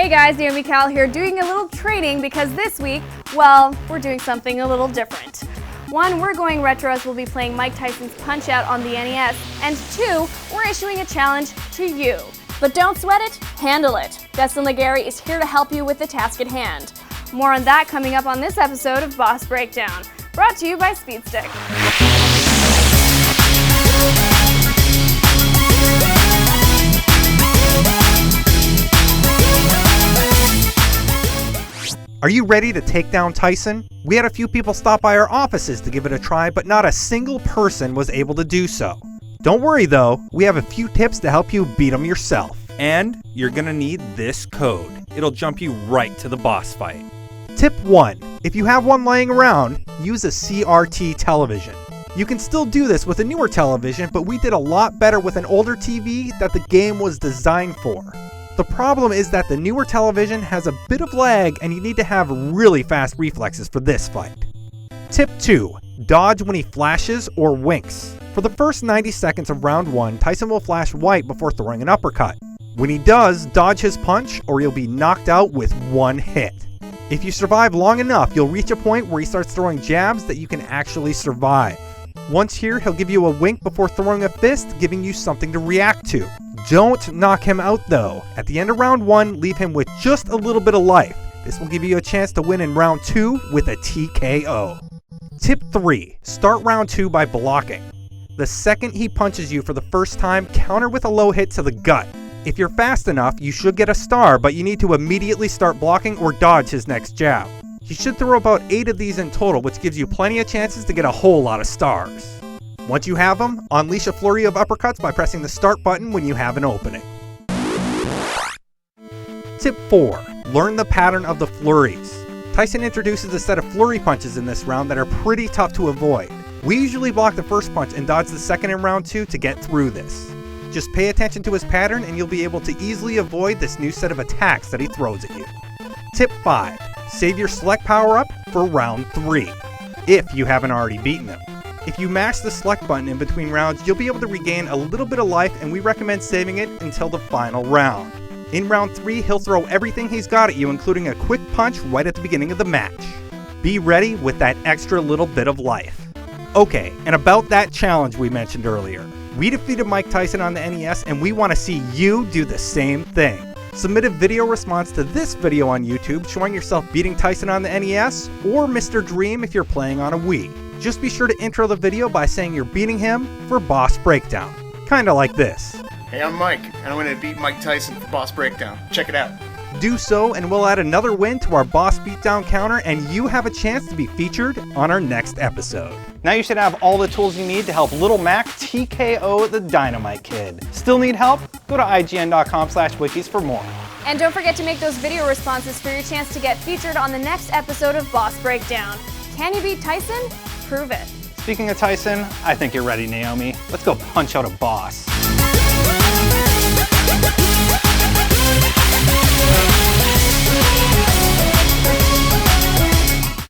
Hey guys, Naomi Cal here doing a little training because this week, well, we're doing something a little different. One, we're going retro as we'll be playing Mike Tyson's Punch-Out on the NES, and two, we're issuing a challenge to you. But don't sweat it, handle it. Destin Legary is here to help you with the task at hand. More on that coming up on this episode of Boss Breakdown, brought to you by Speedstick. Are you ready to take down Tyson? We had a few people stop by our offices to give it a try, but not a single person was able to do so. Don't worry though, we have a few tips to help you beat him yourself. And you're gonna need this code. It'll jump you right to the boss fight. Tip 1. If you have one laying around, use a CRT television. You can still do this with a newer television, but we did a lot better with an older TV that the game was designed for. The problem is that the newer television has a bit of lag and you need to have really fast reflexes for this fight. Tip 2. Dodge when he flashes or winks. For the first 90 seconds of round 1, Tyson will flash white before throwing an uppercut. When he does, dodge his punch or you'll be knocked out with one hit. If you survive long enough, you'll reach a point where he starts throwing jabs that you can actually survive. Once here, he'll give you a wink before throwing a fist, giving you something to react to. Don't knock him out though. At the end of round 1, leave him with just a little bit of life. This will give you a chance to win in round 2 with a TKO. Tip 3. Start round 2 by blocking. The second he punches you for the first time, counter with a low hit to the gut. If you're fast enough, you should get a star, but you need to immediately start blocking or dodge his next jab. You should throw about 8 of these in total, which gives you plenty of chances to get a whole lot of stars. Once you have them, unleash a flurry of uppercuts by pressing the start button when you have an opening. Tip 4. Learn the pattern of the flurries. Tyson introduces a set of flurry punches in this round that are pretty tough to avoid. We usually block the first punch and dodge the second in round 2 to get through this. Just pay attention to his pattern and you'll be able to easily avoid this new set of attacks that he throws at you. Tip 5. Save your select power up for round 3, if you haven't already beaten him. If you mash the select button in between rounds, you'll be able to regain a little bit of life and we recommend saving it until the final round. In round 3, he'll throw everything he's got at you, including a quick punch right at the beginning of the match. Be ready with that extra little bit of life. Okay, and about that challenge we mentioned earlier. We defeated Mike Tyson on the NES and we want to see you do the same thing. Submit a video response to this video on YouTube showing yourself beating Tyson on the NES or Mr. Dream if you're playing on a Wii. Just be sure to intro the video by saying you're beating him for Boss Breakdown. Kinda like this. Hey, I'm Mike, and I'm going to beat Mike Tyson for Boss Breakdown. Check it out. Do so and we'll add another win to our Boss Beatdown counter and you have a chance to be featured on our next episode. Now you should have all the tools you need to help Little Mac TKO the Dynamite Kid. Still need help? Go to ign.com/wikis for more. And don't forget to make those video responses for your chance to get featured on the next episode of Boss Breakdown. Can you beat Tyson? Prove it. Speaking of Tyson, I think you're ready, Naomi. Let's go punch out a boss.